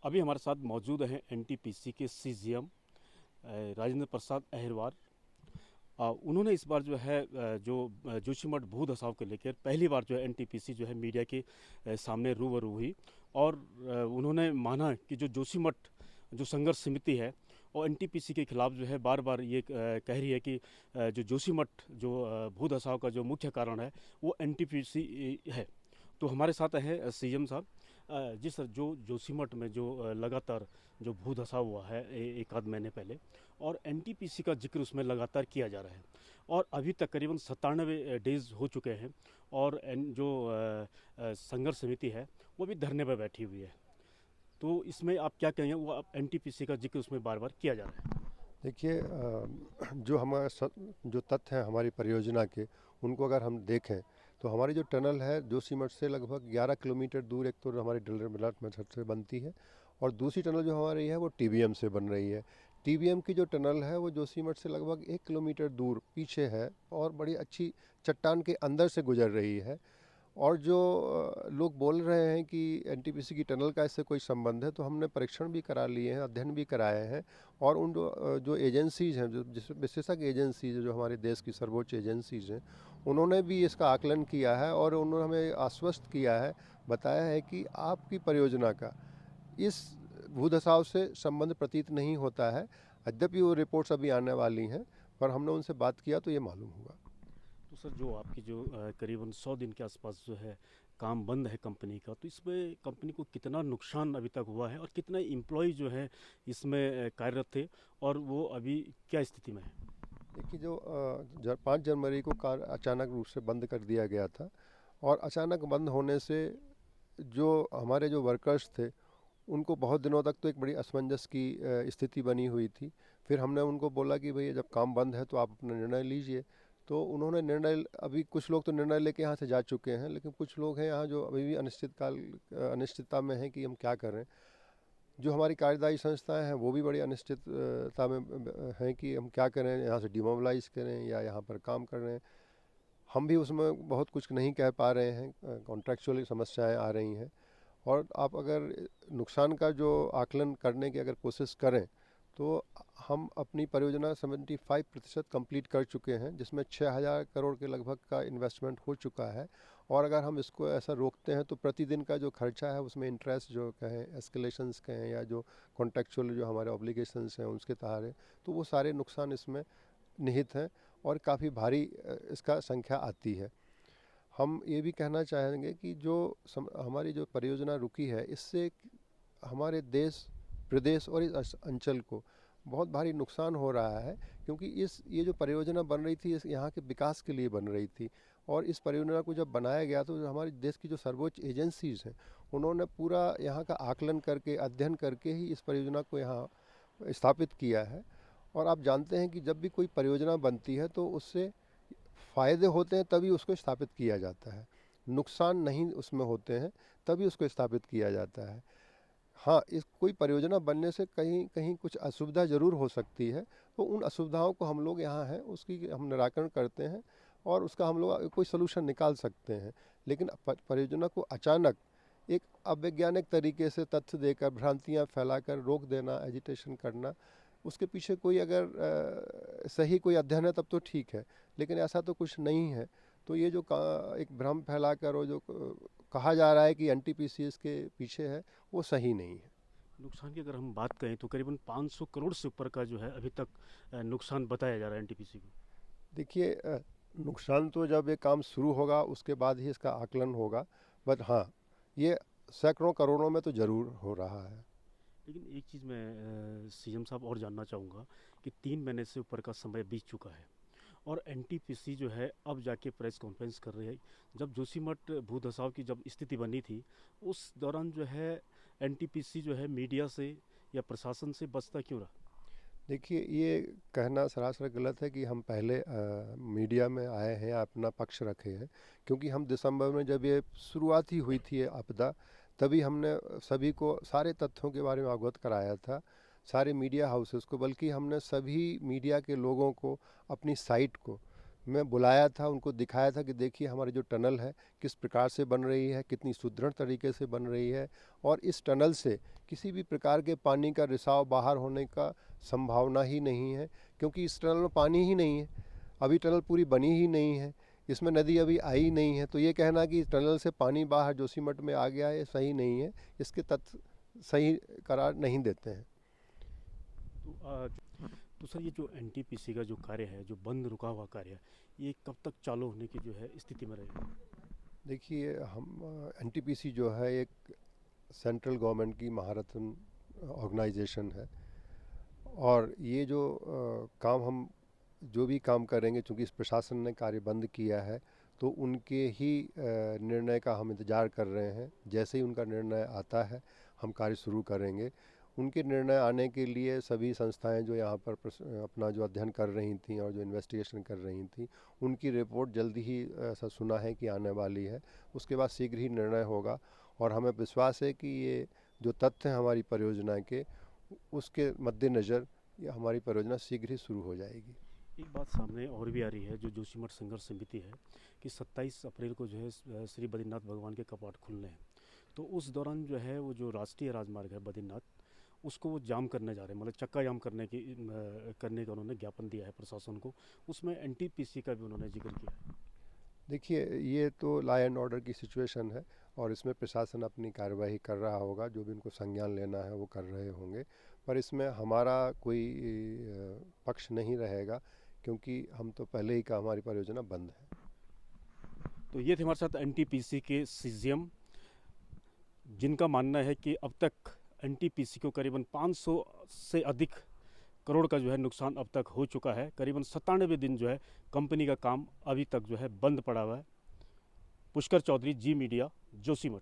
अभी हमारे साथ मौजूद हैं एनटीपीसी के सीजीएम राजेंद्र प्रसाद अहिरवार। उन्होंने इस बार जो है जोशीमठ भू धसाव को लेकर पहली बार जो है एनटीपीसी जो है मीडिया के सामने रूबरू हुई और उन्होंने माना कि जो जोशीमठ जो संघर्ष समिति है और एनटीपीसी के खिलाफ जो है बार बार ये कह रही है कि जो जोशीमठ जो भू धसाव का जो मुख्य कारण है वो एनटीपीसी है। तो हमारे साथ हैं सीएम साहब। जी सर, जो जोशीमठ में जो लगातार जो भू धसाव हुआ है एक आध महीने पहले और एनटीपीसी का जिक्र उसमें लगातार किया जा रहा है और अभी तक करीबन 97 डेज हो चुके हैं और जो संघर्ष समिति है वो भी धरने पर बैठी हुई है। तो इसमें आप क्या कहेंगे? वो एनटीपीसी का जिक्र उसमें बार बार किया जा रहा है। देखिए, जो जो तथ्य हैं हमारी परियोजना के, उनको अगर हम देखें तो हमारी जो टनल है जोशीमठ से लगभग 11 किलोमीटर दूर, एक तो हमारी डलर मिलाट मेथड से बनती है और दूसरी टनल जो हमारी है वो टीबीएम से बन रही है। टीबीएम की जो टनल है वो जोशीमठ से लगभग 1 किलोमीटर दूर पीछे है और बड़ी अच्छी चट्टान के अंदर से गुजर रही है। और जो लोग बोल रहे हैं कि एनटीपीसी की टनल का इससे कोई संबंध है, तो हमने परीक्षण भी करा लिए हैं, अध्ययन भी कराए हैं और उन जो एजेंसीज़ हैं, जो जिस विशेषज्ञ एजेंसीज जो हमारे देश की सर्वोच्च एजेंसीज हैं, उन्होंने भी इसका आकलन किया है और उन्होंने हमें आश्वस्त किया है, बताया है कि आपकी परियोजना का इस भूधसाव से संबंध प्रतीत नहीं होता है। यद्यपि वो रिपोर्ट्स अभी आने वाली हैं, पर हमने उनसे बात किया तो ये मालूम हुआ। तो सर, जो आपकी जो करीबन 100 दिन के आसपास जो है काम बंद है कंपनी का, तो इसमें कंपनी को कितना नुकसान अभी तक हुआ है और कितने एम्प्लॉय जो है इसमें कार्यरत थे और वो अभी क्या स्थिति में है? देखिए, जो 5 जनवरी को कार अचानक रूप से बंद कर दिया गया था और अचानक बंद होने से जो हमारे जो वर्कर्स थे उनको बहुत दिनों तक तो एक बड़ी असमंजस की स्थिति बनी हुई थी। फिर हमने उनको बोला कि भई जब काम बंद है तो आप अपना निर्णय लीजिए। तो उन्होंने निर्णय, अभी कुछ लोग तो निर्णय लेके यहाँ से जा चुके हैं, लेकिन कुछ लोग हैं यहाँ जो अभी भी अनिश्चितता में हैं कि हम क्या करें। जो हमारी कार्यदायी संस्थाएं हैं वो भी बड़ी अनिश्चितता में हैं कि हम क्या करें, यहाँ से डिमोबिलाइज करें या यहाँ पर काम कर रहे हैं। हम भी उसमें बहुत कुछ नहीं कह पा रहे हैं, कॉन्ट्रेक्चुअल समस्याएं आ रही हैं। और आप अगर नुकसान का जो आकलन करने की अगर कोशिश करें तो हम अपनी परियोजना 75% कंप्लीट कर चुके हैं, जिसमें 6,000 करोड़ के लगभग का इन्वेस्टमेंट हो चुका है। और अगर हम इसको ऐसा रोकते हैं तो प्रतिदिन का जो खर्चा है उसमें इंटरेस्ट जो कहें, एस्केलेशंस कहें, या जो कॉन्ट्रेक्चुअल जो हमारे ऑब्लिगेशंस हैं उसके तहत, तो वो सारे नुकसान इसमें निहित हैं और काफ़ी भारी इसका संख्या आती है। हम ये भी कहना चाहेंगे कि जो हमारी जो परियोजना रुकी है, इससे हमारे देश, प्रदेश और इस अंचल को बहुत भारी नुकसान हो रहा है, क्योंकि ये जो परियोजना बन रही थी इस यहाँ के विकास के लिए बन रही थी। और इस परियोजना को जब बनाया गया तो हमारे देश की जो सर्वोच्च एजेंसीज हैं उन्होंने पूरा यहाँ का आकलन करके, अध्ययन करके ही इस परियोजना को यहाँ स्थापित किया है। और आप जानते हैं कि जब भी कोई परियोजना बनती है तो उससे फ़ायदे होते हैं तभी उसको स्थापित किया जाता है, नुकसान नहीं उसमें होते हैं तभी उसको स्थापित किया जाता है। हाँ, इस कोई परियोजना बनने से कहीं कहीं कुछ असुविधा ज़रूर हो सकती है, तो उन असुविधाओं को हम लोग यहाँ हैं उसकी हम निराकरण करते हैं और उसका हम लोग कोई सलूशन निकाल सकते हैं। लेकिन परियोजना को अचानक एक अवैज्ञानिक तरीके से तथ्य देकर, भ्रांतियाँ फैलाकर रोक देना, एजिटेशन करना, उसके पीछे कोई अगर सही कोई अध्ययन है तब तो ठीक है, लेकिन ऐसा तो कुछ नहीं है। तो ये जो एक भ्रम फैलाकर और जो कहा जा रहा है कि एनटीपीसी इसके पीछे है, वो सही नहीं है। नुकसान की अगर हम बात करें तो करीबन 500 करोड़ से ऊपर का जो है अभी तक नुकसान बताया जा रहा है एनटीपीसी को। देखिए, नुकसान तो जब ये काम शुरू होगा उसके बाद ही इसका आकलन होगा, बट हाँ, ये सैकड़ों करोड़ों में तो ज़रूर हो रहा है। लेकिन एक चीज़ मैं सीएम साहब और जानना चाहूँगा कि 3 महीने से ऊपर का समय बीत चुका है और एनटीपीसी जो है अब जाके प्रेस कॉन्फ्रेंस कर रही है। जब जोशीमठ भू धसाव की जब स्थिति बनी थी उस दौरान जो है एनटीपीसी जो है मीडिया से या प्रशासन से बचता क्यों रहा? देखिए, ये कहना सरासर गलत है कि हम पहले मीडिया में आए हैं या अपना पक्ष रखे हैं, क्योंकि हम दिसंबर में जब ये शुरुआत ही हुई थी ये आपदा, तभी हमने सभी को सारे तथ्यों के बारे में अवगत कराया था, सारे मीडिया हाउसेस को। बल्कि हमने सभी मीडिया के लोगों को अपनी साइट को मैं बुलाया था, उनको दिखाया था कि देखिए हमारी जो टनल है किस प्रकार से बन रही है, कितनी सुदृढ़ तरीके से बन रही है, और इस टनल से किसी भी प्रकार के पानी का रिसाव बाहर होने का संभावना ही नहीं है, क्योंकि इस टनल में पानी ही नहीं है। अभी टनल पूरी बनी ही नहीं है, इसमें नदी अभी आई नहीं है। तो ये कहना कि टनल से पानी बाहर जोशीमठ में आ गया है, ये सही नहीं है, इसके तथ्य सही करार नहीं देते हैं। तो सर, ये जो एनटीपीसी का जो कार्य है, जो बंद रुका हुआ कार्य है, ये कब तक चालू होने की जो है स्थिति में रहेगा? देखिए, हम एनटीपीसी जो है एक सेंट्रल गवर्नमेंट की महारत्न ऑर्गेनाइजेशन है, और ये जो काम हम जो भी काम करेंगे, चूँकि इस प्रशासन ने कार्य बंद किया है, तो उनके ही निर्णय का हम इंतज़ार कर रहे हैं। जैसे ही उनका निर्णय आता है हम कार्य शुरू करेंगे। उनके निर्णय आने के लिए सभी संस्थाएं जो यहाँ पर अपना जो अध्ययन कर रही थी और जो इन्वेस्टिगेशन कर रही थी, उनकी रिपोर्ट जल्दी ही ऐसा सुना है कि आने वाली है। उसके बाद शीघ्र ही निर्णय होगा, और हमें विश्वास है कि ये जो तथ्य हैं हमारी परियोजना के, उसके मद्देनज़र ये हमारी परियोजना शीघ्र ही शुरू हो जाएगी। एक बात सामने और भी आ रही है, जो जोशीमठ संघर्ष समिति है, कि 27 अप्रैल को जो है श्री बद्रीनाथ भगवान के कपाट खुलने हैं। तो उस दौरान जो है वो जो राष्ट्रीय राजमार्ग है बद्रीनाथ, उसको वो जाम करने जा रहे हैं, मतलब चक्का जाम करने का उन्होंने ज्ञापन दिया है प्रशासन को। उसमें एनटीपीसी का भी उन्होंने जिक्र किया है। देखिए, ये तो लॉ एंड ऑर्डर की सिचुएशन है, और इसमें प्रशासन अपनी कार्यवाही कर रहा होगा, जो भी उनको संज्ञान लेना है वो कर रहे होंगे। पर इसमें हमारा कोई पक्ष नहीं रहेगा, क्योंकि हम तो पहले ही का हमारी परियोजना बंद है। तो ये थे हमारे साथ एनटीपीसी के सीजीएम, जिनका मानना है कि अब तक एनटीपीसी को करीबन 500 से अधिक करोड़ का जो है नुकसान अब तक हो चुका है। करीबन 97 दिन जो है कंपनी का काम अभी तक जो है बंद पड़ा हुआ है। पुष्कर चौधरी, जी मीडिया, जोशीमठ।